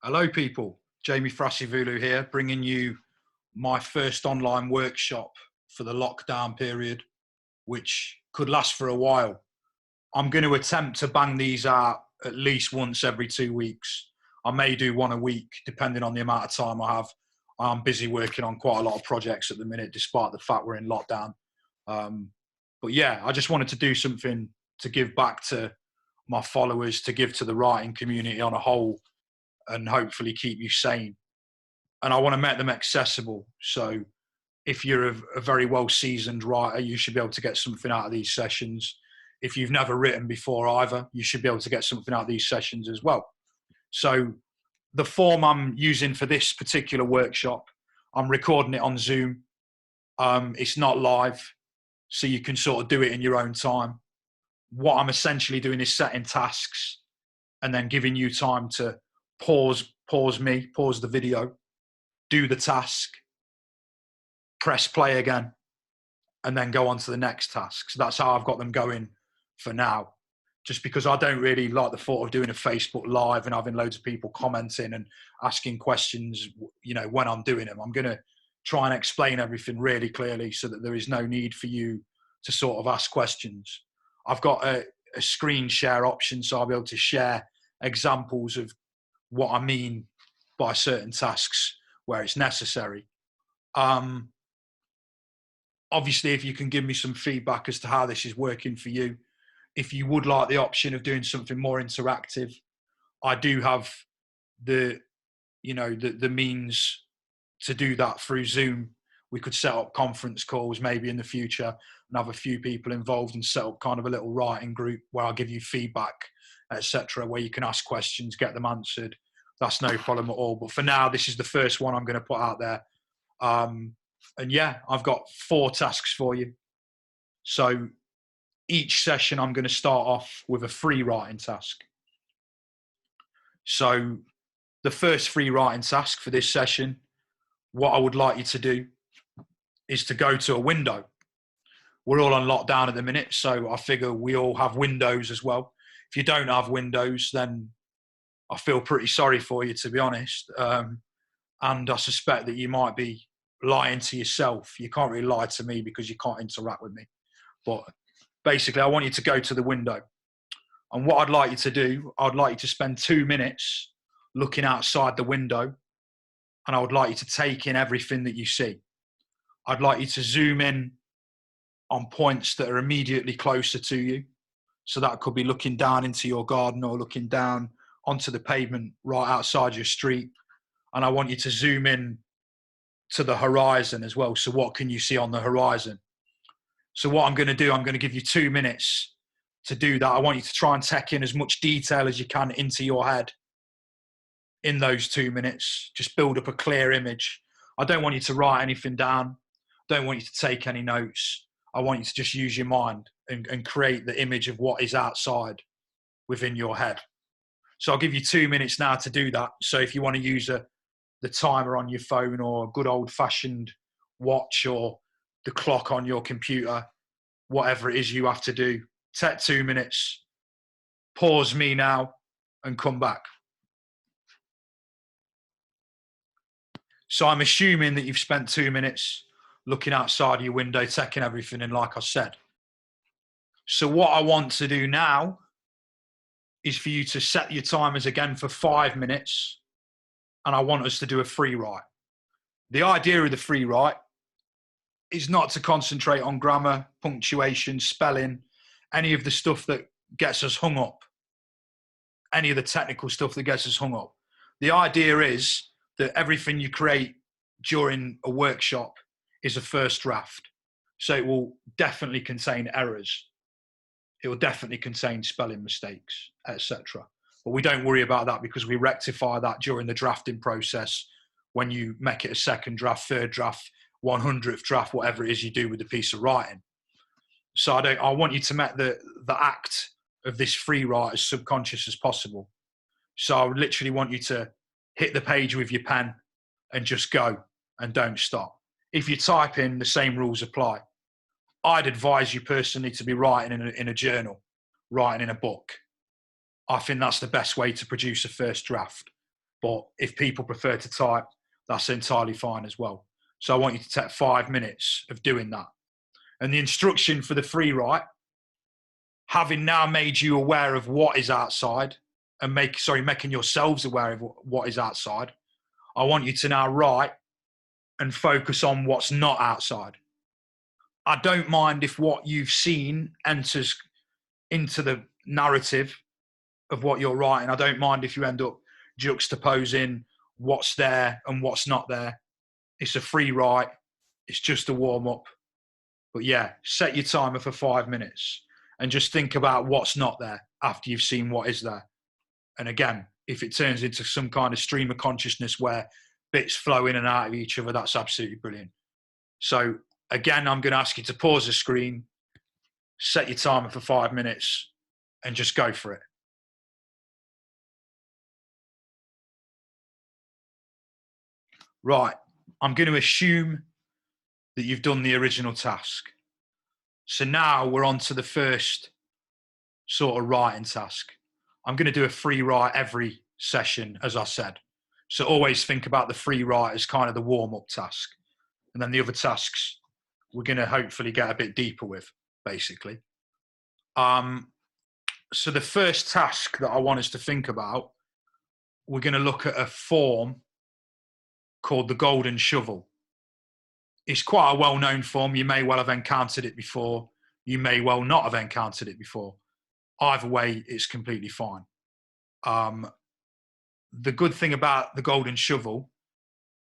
Hello, people. Jamie Thrasivoulou here, bringing you my first online workshop for the lockdown period, which could last for a while. I'm going to attempt to bang these out at least once every 2 weeks. I may do one a week, depending on the amount of time I have. I'm busy working on quite a lot of projects at the minute, despite the fact we're in lockdown. But yeah, I just wanted to do something to give back to my followers, to give to the writing community on a whole, and hopefully keep you sane. And I want to make them accessible. So if you're a very well seasoned writer, you should be able to get something out of these sessions. If you've never written before either, you should be able to get something out of these sessions as well. So the form I'm using for this particular workshop, I'm recording it on Zoom. It's not live, so you can sort of do it in your own time. What I'm essentially doing is setting tasks and then giving you time to pause the video, do the task, press play again, and then go on to the next task. So that's how I've got them going for now. Just because I don't really like the thought of doing a Facebook Live and having loads of people commenting and asking questions, when I'm doing them. I'm going to try and explain everything really clearly so that there is no need for you to sort of ask questions. I've got a screen share option, so I'll be able to share examples of what I mean by certain tasks where it's necessary. Obviously, if you can give me some feedback as to how this is working for you, if you would like the option of doing something more interactive, I do have the means to do that through Zoom. We could set up conference calls maybe in the future and have a few people involved and set up kind of a little writing group where I'll give you feedback, etc., where you can ask questions, get them answered. That's no problem at all. But for now, this is the first one I'm going to put out there. And yeah, I've got 4 tasks for you. So each session, I'm going to start off with a free writing task. So the first free writing task for this session, what I would like you to do is to go to a window. We're all on lockdown at the minute, so I figure we all have windows as well. If you don't have windows, then I feel pretty sorry for you, to be honest. And I suspect that you might be lying to yourself. You can't really lie to me because you can't interact with me. But basically, I want you to go to the window. And what I'd like you to do, I'd like you to spend 2 minutes looking outside the window. And I would like you to take in everything that you see. I'd like you to zoom in on points that are immediately closer to you. So that could be looking down into your garden or looking down onto the pavement right outside your street. And I want you to zoom in to the horizon as well. So what can you see on the horizon? So what I'm going to do, I'm going to give you 2 minutes to do that. I want you to try and take in as much detail as you can into your head in those 2 minutes. Just build up a clear image. I don't want you to write anything down. I don't want you to take any notes. I want you to just use your mind and create the image of what is outside within your head. So I'll give you 2 minutes now to do that. So if you want to use the timer on your phone or a good old-fashioned watch or the clock on your computer, whatever it is you have to do, take 2 minutes, pause me now, and come back. So I'm assuming that you've spent 2 minutes looking outside your window, taking everything in, like I said. So what I want to do now is for you to set your timers again for 5 minutes, and I want us to do a free write. The idea of the free write is not to concentrate on grammar, punctuation, spelling, any of the stuff that gets us hung up, any of the technical stuff that gets us hung up. The idea is that everything you create during a workshop is a first draft. So it will definitely contain errors. It will definitely contain spelling mistakes, etc. But we don't worry about that because we rectify that during the drafting process when you make it a second draft, third draft, 100th draft, whatever it is you do with the piece of writing. So I want you to make the act of this free write as subconscious as possible. So I literally want you to hit the page with your pen and just go and don't stop. If you type in, the same rules apply. I'd advise you personally to be writing in a journal, writing in a book. I think that's the best way to produce a first draft. But if people prefer to type, that's entirely fine as well. So I want you to take 5 minutes of doing that. And the instruction for the free write, having now made you aware of what is outside and making yourselves aware of what is outside, I want you to now write and focus on what's not outside. I don't mind if what you've seen enters into the narrative of what you're writing. I don't mind if you end up juxtaposing what's there and what's not there. It's a free write. It's just a warm up. But yeah, set your timer for 5 minutes and just think about what's not there after you've seen what is there. And again, if it turns into some kind of stream of consciousness where bits flow in and out of each other, that's absolutely brilliant. So again, I'm going to ask you to pause the screen, set your timer for 5 minutes, and just go for it. Right, I'm going to assume that you've done the original task. So now we're on to the first sort of writing task. I'm going to do a free write every session, as I said. So always think about the free write as kind of the warm-up task. And then the other tasks we're going to hopefully get a bit deeper with, basically. So the first task that I want us to think about, we're going to look at a form called the golden shovel. It's quite a well-known form. You may well have encountered it before. You may well not have encountered it before. Either way, it's completely fine. The good thing about the golden shovel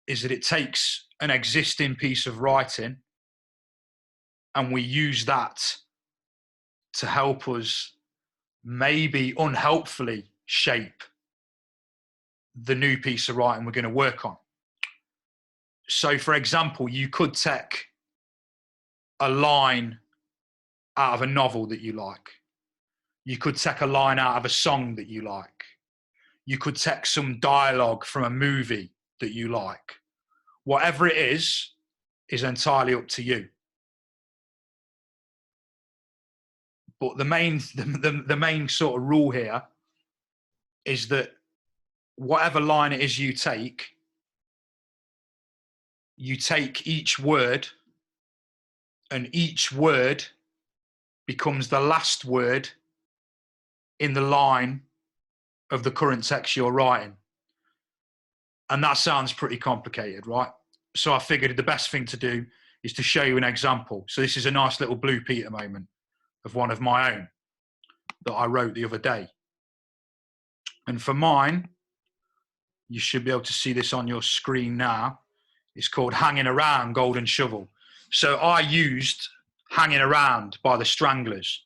is that it takes an existing piece of writing and we use that to help us maybe unhelpfully shape the new piece of writing we're going to work on. So, for example, you could take a line out of a novel that you like. You could take a line out of a song that you like. You could take some dialogue from a movie that you like. Whatever it is entirely up to you. But the main sort of rule here is that whatever line it is you take each word, and each word becomes the last word in the line of the current text you're writing. And that sounds pretty complicated, right? So I figured the best thing to do is to show you an example. So this is a nice little Blue Peter moment of one of my own that I wrote the other day. And for mine, you should be able to see this on your screen now. It's called Hanging Around Golden Shovel. So I used Hanging Around by the Stranglers.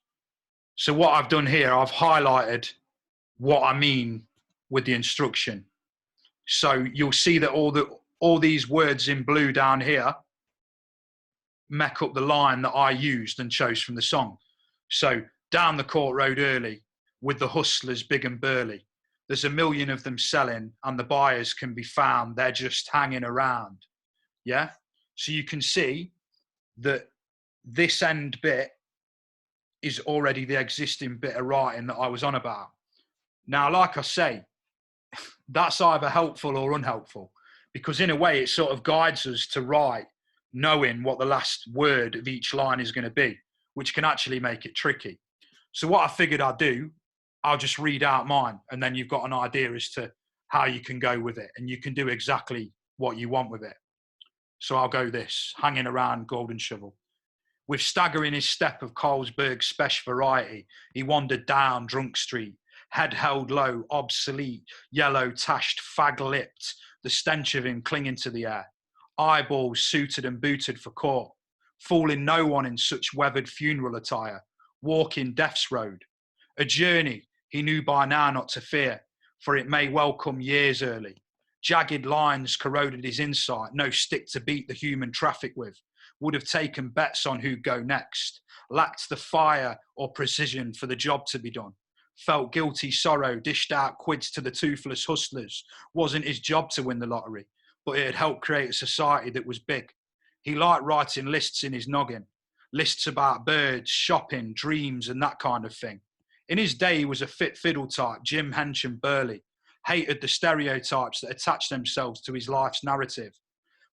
So what I've done here, I've highlighted what I mean with the instruction. So you'll see that all these words in blue down here make up the line that I used and chose from the song. So down the court road early with the hustlers big and burly. There's a million of them selling and the buyers can be found. They're just hanging around. Yeah. So you can see that this end bit is already the existing bit of writing that I was on about. Now, like I say, that's either helpful or unhelpful, because in a way it sort of guides us to write knowing what the last word of each line is going to be, which can actually make it tricky. So what I figured I'd do, I'll just read out mine, and then you've got an idea as to how you can go with it, and you can do exactly what you want with it. So I'll go this, Hanging Around Golden Shovel. With staggering his step of Carlsberg's special variety, he wandered down Drunk Street, head held low, obsolete, yellow, tashed, fag-lipped, the stench of him clinging to the air. Eyeballs suited and booted for court, fooling no one in such weathered funeral attire, walking death's road. A journey he knew by now not to fear, for it may well come years early. Jagged lines corroded his insight, no stick to beat the human traffic with. Would have taken bets on who'd go next, lacked the fire or precision for the job to be done. Felt guilty sorrow, dished out quids to the toothless hustlers. Wasn't his job to win the lottery, but it had helped create a society that was big. He liked writing lists in his noggin, lists about birds, shopping, dreams, and that kind of thing. In his day, he was a fit fiddle type, Jim Hench and Burley. hated the stereotypes that attach themselves to his life's narrative.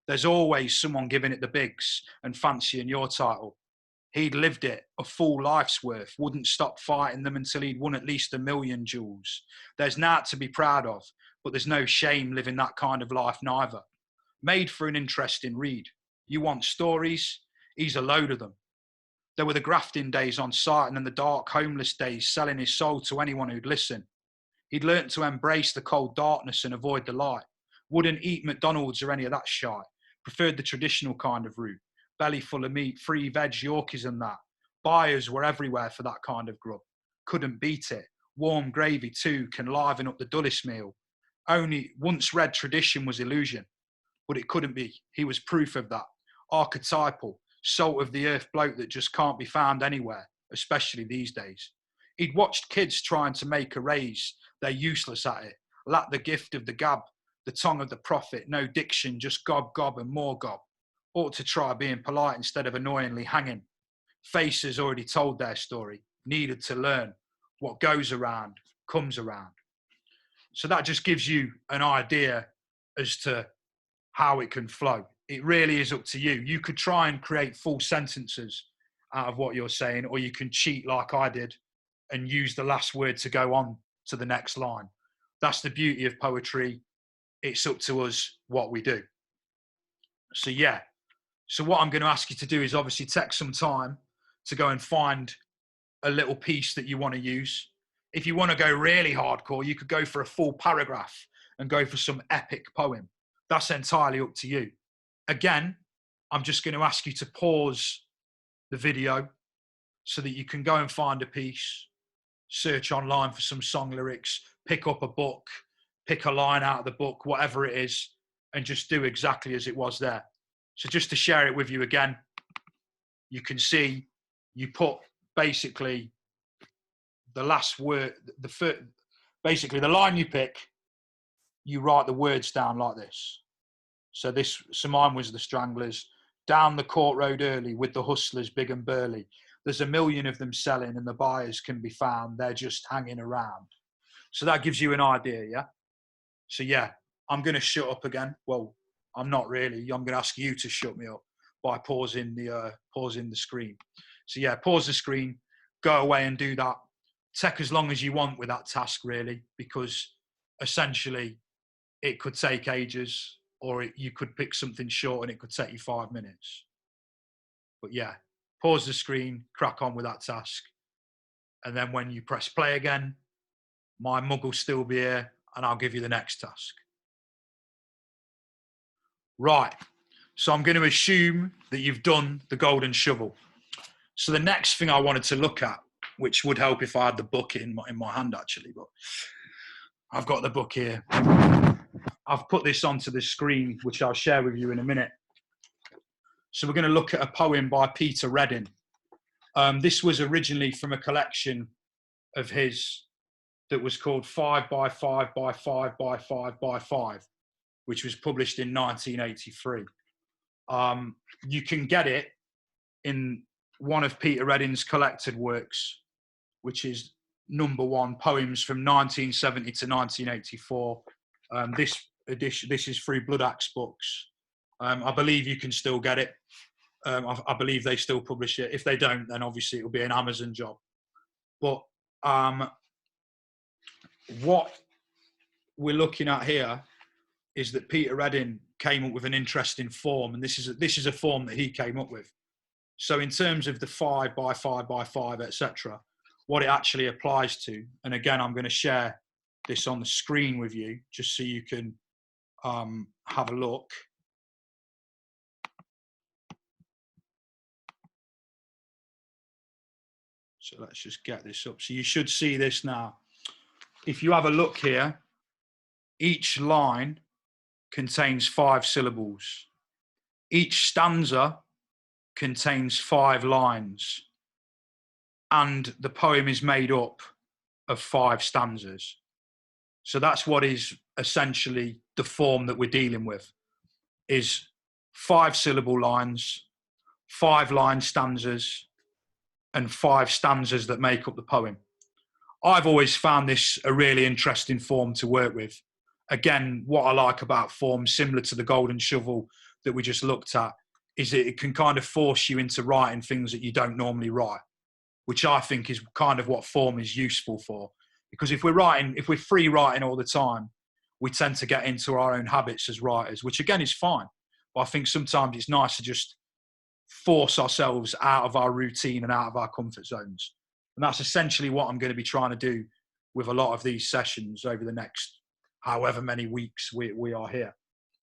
There's always someone giving it the bigs and fancying your title. He'd lived it, a full life's worth, wouldn't stop fighting them until he'd won at least 1 million jewels. There's naught to be proud of, but there's no shame living that kind of life neither. Made for an interesting read. You want stories? He's a load of them. There were the grafting days on site and then the dark homeless days selling his soul to anyone who'd listen. He'd learnt to embrace the cold darkness and avoid the light. Wouldn't eat McDonald's or any of that shite. Preferred the traditional kind of route. Belly full of meat, free veg, Yorkies and that. Buyers were everywhere for that kind of grub. Couldn't beat it. Warm gravy too can liven up the dullest meal. Only once read tradition was illusion. But it couldn't be. He was proof of that. Archetypal, salt of the earth bloke that just can't be found anywhere, especially these days. He'd watched kids trying to make a raise. They're useless at it. Lack the gift of the gab, the tongue of the prophet, no diction, just gob, gob and more gob. Ought to try being polite instead of annoyingly hanging. Faces already told their story, needed to learn. What goes around, comes around. So that just gives you an idea as to how it can flow. It really is up to you. You could try and create full sentences out of what you're saying, or you can cheat like I did and use the last word to go on to the next line. That's the beauty of poetry. It's up to us what we do. So yeah. So what I'm going to ask you to do is obviously take some time to go and find a little piece that you want to use. If you want to go really hardcore, you could go for a full paragraph and go for some epic poem. That's entirely up to you. Again, I'm just going to ask you to pause the video so that you can go and find a piece, search online for some song lyrics, pick up a book, pick a line out of the book, whatever it is, and just do exactly as it was there. So just to share it with you again, you can see you put basically the last word, basically the line you pick, you write the words down like this. So mine was the Stranglers. Down the court road early with the hustlers big and burly. There's 1 million of them selling and the buyers can be found. They're just hanging around. So that gives you an idea, yeah? So yeah, I'm going to shut up again. Well, I'm not really. I'm going to ask you to shut me up by pausing the screen. So yeah, pause the screen, go away and do that. Take as long as you want with that task, really, because essentially it could take ages, or you could pick something short and it could take you 5 minutes. But yeah, pause the screen, crack on with that task. And then when you press play again, my mug will still be here and I'll give you the next task. Right, so I'm going to assume that you've done the golden shovel. So the next thing I wanted to look at, which would help if I had the book in my hand actually, but I've got the book here. I've put this onto the screen, which I'll share with you in a minute. So we're going to look at a poem by Peter Redding. This was originally from a collection of his that was called 5 by 5 by 5 by 5 by 5, which was published in 1983. You can get it in one of Peter Redding's collected works, which is #1, Poems from 1970 to 1984. This edition, this is through Blood Axe Books. I believe you can still get it. I believe they still publish it. If they don't, then obviously it'll be an Amazon job. But what we're looking at here is that Peter Redding came up with an interesting form, and this is a form that he came up with. So in terms of the 5 by 5 by 5, etc., what it actually applies to, and again, I'm going to share this on the screen with you just so you can have a look. So let's just get this up. So you should see this now. If you have a look here, each line contains 5 syllables. Each stanza contains 5 lines. And the poem is made up of 5 stanzas. So that's what is essentially the form that we're dealing with, is 5 syllable lines, 5 line stanzas, and 5 stanzas that make up the poem. I've always found this a really interesting form to work with. Again, what I like about form, similar to the golden shovel that we just looked at, is that it can kind of force you into writing things that you don't normally write, which I think is kind of what form is useful for. Because if we're free writing all the time, we tend to get into our own habits as writers, which again is fine. But I think sometimes it's nice to just force ourselves out of our routine and out of our comfort zones. And that's essentially what I'm going to be trying to do with a lot of these sessions over the next however many weeks we are here.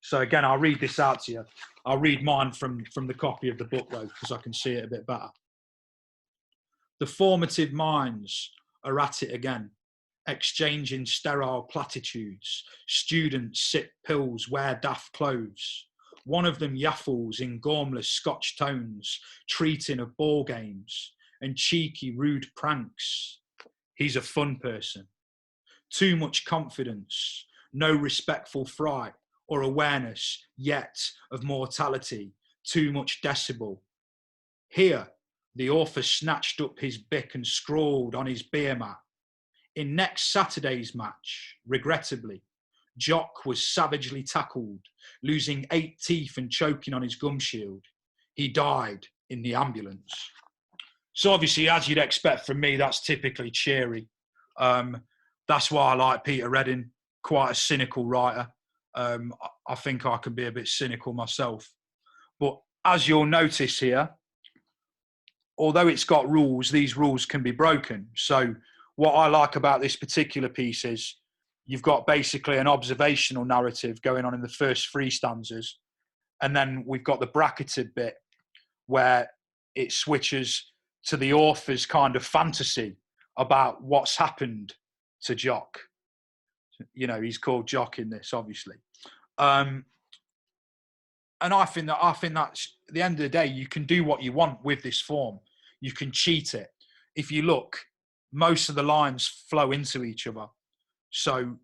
So again, I'll read this out to you. I'll read mine from the copy of the book though, because I can see it a bit better. The formative minds are at it again, exchanging sterile platitudes. Students sip pills, wear daft clothes. One of them yaffles in gormless Scotch tones, treating of ball games and cheeky, rude pranks. He's a fun person. Too much confidence, no respectful fright or awareness yet of mortality, too much decibel. Here, the author snatched up his bick and scrawled on his beer mat. In next Saturday's match, regrettably, Jock was savagely tackled, losing 8 teeth and choking on his gum shield. He died in the ambulance. So obviously, as you'd expect from me, that's typically cheery. That's why I like Peter Redding, quite a cynical writer. I think I can be a bit cynical myself. But as you'll notice here, although it's got rules, these rules can be broken. So what I like about this particular piece is you've got basically an observational narrative going on in the first 3 stanzas. And then we've got the bracketed bit where it switches to the author's kind of fantasy about what's happened to Jock. You know, he's called Jock in this, obviously. And I think that's, at the end of the day, you can do what you want with this form. You can cheat it. If you look, most of the lines flow into each other. So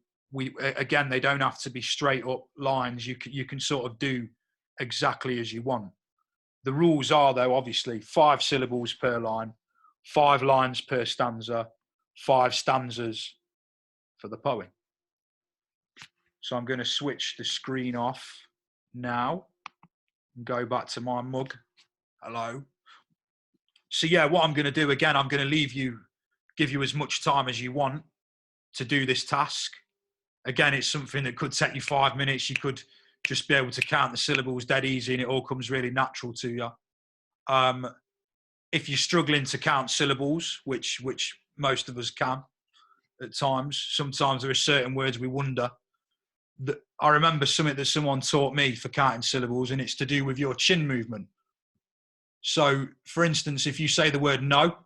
again, they don't have to be straight up lines. You can sort of do exactly as you want. The rules are, though, obviously 5 syllables per line, 5 lines per stanza, 5 stanzas for the poem. So I'm going to switch the screen off now and go back to my mug. Hello. So yeah, what I'm going to do, again, I'm going to give you as much time as you want to do this task. Again, it's something that could take you 5 minutes. You could just be able to count the syllables dead easy and it all comes really natural to you. If you're struggling to count syllables, which most of us can at times, sometimes there are certain words we wonder. I remember something that someone taught me for counting syllables, and it's to do with your chin movement. So, for instance, if you say the word no,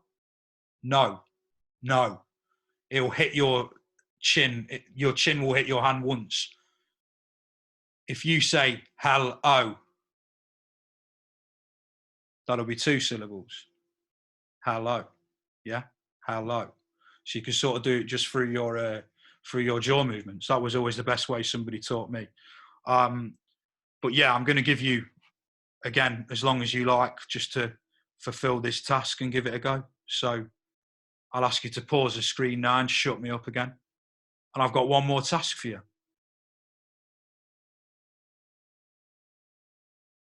it'll hit your chin. Your chin will hit your hand once. If you say hello, that'll be 2 syllables. Hello, yeah, hello. So you can sort of do it just through your jaw movements. That was always the best way somebody taught me. But yeah, I'm going to give you, again, as long as you like, just to fulfill this task and give it a go. So I'll ask you to pause the screen now and shut me up again. And I've got one more task for you.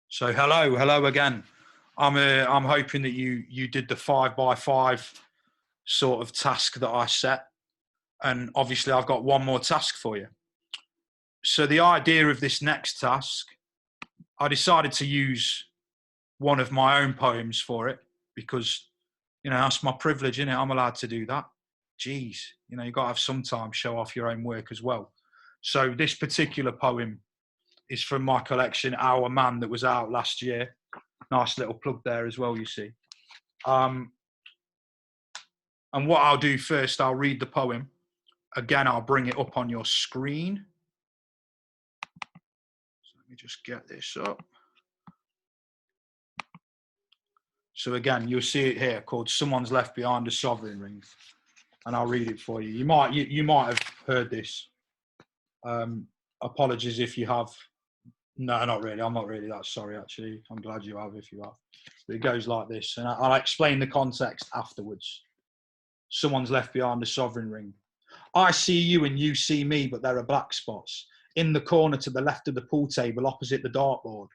So hello again. I'm hoping that you did the 5x5 sort of task that I set. And obviously I've got one more task for you. So the idea of this next task, I decided to use one of my own poems for it because, you know, that's my privilege, isn't it? I'm allowed to do that. Jeez, you know, you've got to have some time to show off your own work as well. So this particular poem is from my collection, Our Man, that was out last year. Nice little plug there as well, you see. And what I'll do first, I'll read the poem. Again, I'll bring it up on your screen. So let me just get this up. So again, you'll see it here called Someone's Left Behind a Sovereign Ring. And I'll read it for you. You might have heard this. Apologies if you have. No, not really. I'm not really that sorry, actually. I'm glad you have if you have. But it goes like this. And I'll explain the context afterwards. Someone's left behind a sovereign ring. I see you and you see me, but there are black spots. In the corner to the left of the pool table opposite the dartboard,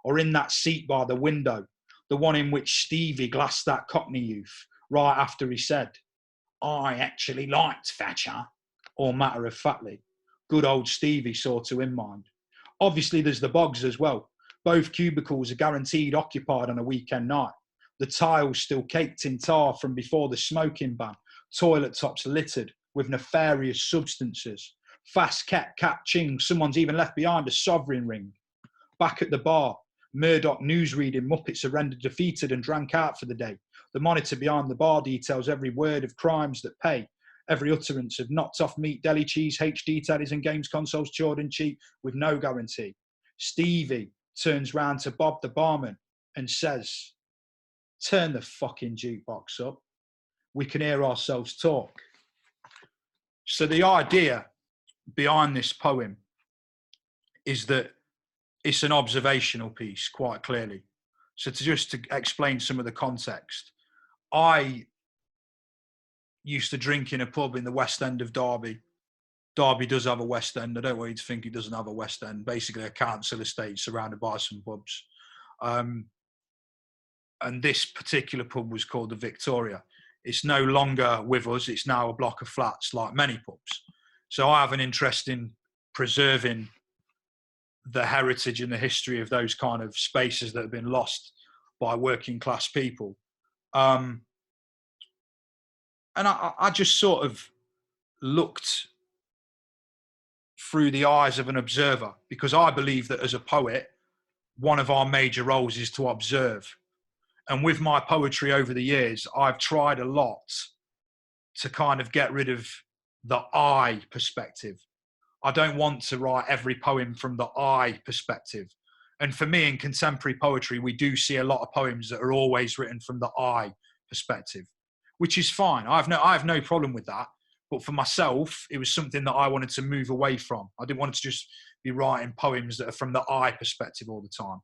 or in that seat by the window, the one in which Stevie glassed that Cockney youth right after he said, I actually liked Thatcher, or matter of factly. Good old Stevie saw to in mind. Obviously, there's the bogs as well. Both cubicles are guaranteed occupied on a weekend night. The tiles still caked in tar from before the smoking ban. Toilet tops littered with nefarious substances. Fast catching, someone's even left behind a sovereign ring. Back at the bar, Murdoch newsreading Muppets are rendered defeated and drank out for the day. The monitor behind the bar details every word of crimes that pay, every utterance of knocked off meat, deli cheese, HD teddies and games consoles chawed and cheap with no guarantee. Stevie turns round to Bob the barman and says, turn the fucking jukebox up. We can hear ourselves talk. So the idea behind this poem is that it's an observational piece, quite clearly. So to explain some of the context, I used to drink in a pub in the West End of Derby. Derby does have a West End. I don't want you to think it doesn't have a West End. Basically, a council estate surrounded by some pubs. And this particular pub was called the Victoria. It's no longer with us. It's now a block of flats like many pubs. So I have an interest in preserving the heritage and the history of those kind of spaces that have been lost by working class people. And I just sort of looked through the eyes of an observer, because I believe that as a poet, one of our major roles is to observe. And with my poetry over the years, I've tried a lot to kind of get rid of the I perspective. I don't want to write every poem from the I perspective. And for me, in contemporary poetry, we do see a lot of poems that are always written from the I perspective, which is fine. I have no problem with that. But for myself, it was something that I wanted to move away from. I didn't want to just be writing poems that are from the I perspective all the time.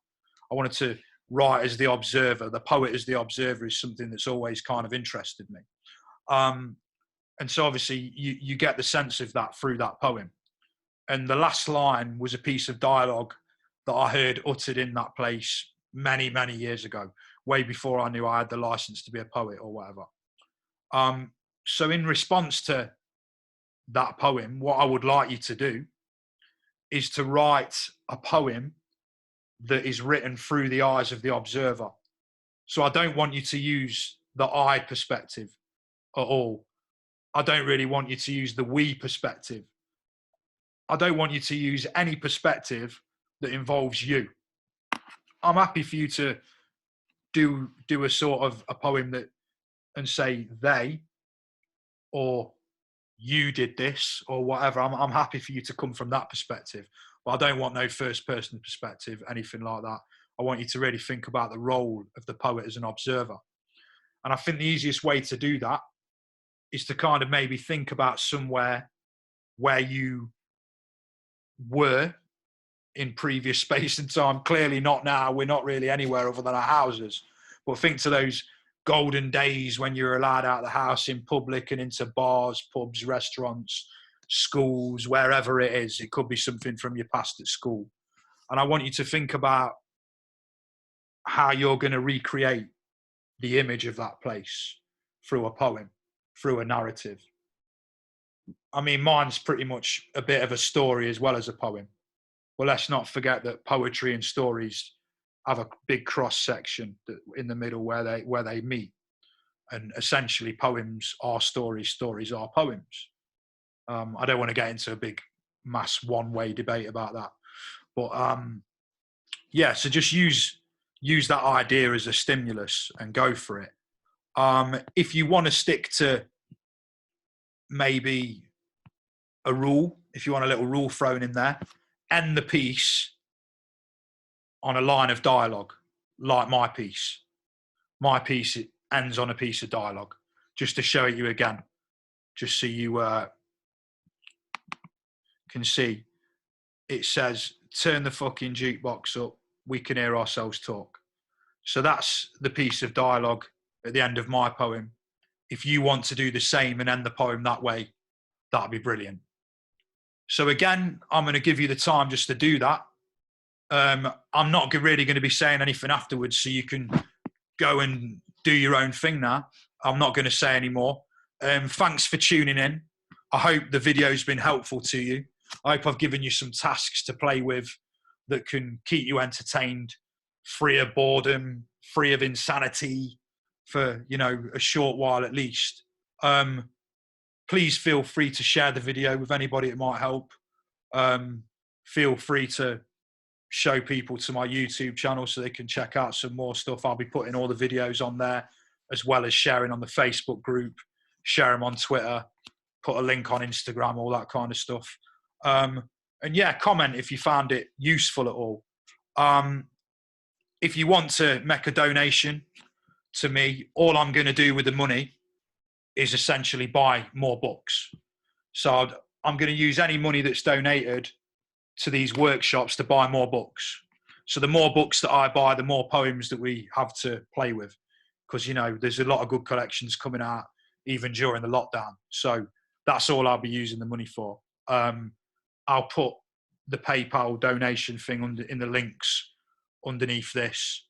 I wanted to write as the observer. The poet as the observer is something that's always kind of interested me. And so obviously you get the sense of that through that poem. And the last line was a piece of dialogue that I heard uttered in that place many, many years ago, way before I knew I had the license to be a poet or whatever. So in response to that poem, what I would like you to do is to write a poem that is written through the eyes of the observer. So I don't want you to use the I perspective at all. I don't really want you to use the we perspective. I don't want you to use any perspective that involves you. I'm happy for you to do a sort of a poem that and say they or you did this or whatever. I'm happy for you to come from that perspective, but I don't want no first person perspective, anything like that. I want you to really think about the role of the poet as an observer. And I think the easiest way to do that is to kind of maybe think about somewhere where you were in previous space and time. Clearly not now. We're not really anywhere other than our houses. But think to those golden days when you were allowed out of the house in public and into bars, pubs, restaurants, schools, wherever it is. It could be something from your past at school. And I want you to think about how you're going to recreate the image of that place through a poem, through a narrative. I mean, mine's pretty much a bit of a story as well as a poem. Well, let's not forget that poetry and stories have a big cross section in the middle where they meet. And essentially, poems are stories, stories are poems. I don't want to get into a big mass one-way debate about that, but yeah. So just use that idea as a stimulus and go for it. If you want to stick to maybe a rule, if you want a little rule thrown in there, end the piece on a line of dialogue, like my piece. My piece, it ends on a piece of dialogue, just to show it you again, just so you can see. It says, turn the fucking jukebox up, we can hear ourselves talk. So that's the piece of dialogue at the end of my poem. if you want to do the same and end the poem that way, that'd be brilliant. So again, I'm going to give you the time just to do that. I'm not really going to be saying anything afterwards, so you can go and do your own thing now. I'm not going to say any more. Thanks for tuning in. I hope the video's been helpful to you. I hope I've given you some tasks to play with that can keep you entertained, free of boredom, free of insanity for, you know, a short while at least. Please feel free to share the video with anybody it might help. Feel free to show people to my YouTube channel so they can check out some more stuff. I'll be putting all the videos on there, as well as sharing on the Facebook group, share them on Twitter, put a link on Instagram, all that kind of stuff. And yeah, comment if you found it useful at all. If you want to make a donation to me, all I'm going to do with the money is essentially buy more books. So I'm going to use any money that's donated to these workshops to buy more books. So the more books that I buy, the more poems that we have to play with. Because, you know, there's a lot of good collections coming out even during the lockdown. So that's all I'll be using the money for. I'll put the PayPal donation thing in the links underneath this.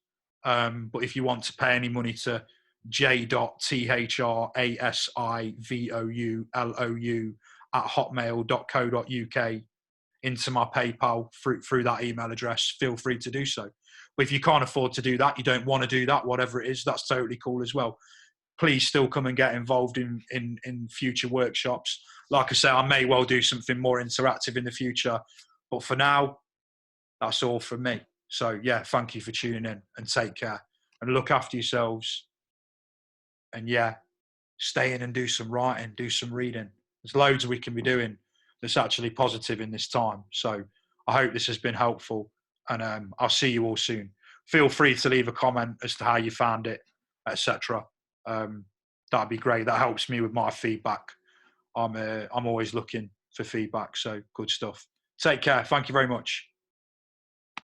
But if you want to pay any money to j.thrasivoulou@hotmail.co.uk into my PayPal through that email address, feel free to do so. But if you can't afford to do that, you don't want to do that, whatever it is, that's totally cool as well. Please still come and get involved in future workshops. Like I say, I may well do something more interactive in the future, but for now, that's all from me. So yeah, thank you for tuning in, and take care and look after yourselves. And yeah, stay in and do some writing, do some reading. There's loads we can be doing that's actually positive in this time. So I hope this has been helpful, and I'll see you all soon. Feel free to leave a comment as to how you found it, etc. That'd be great. That helps me with my feedback. I'm always looking for feedback. So good stuff. Take care. Thank you very much.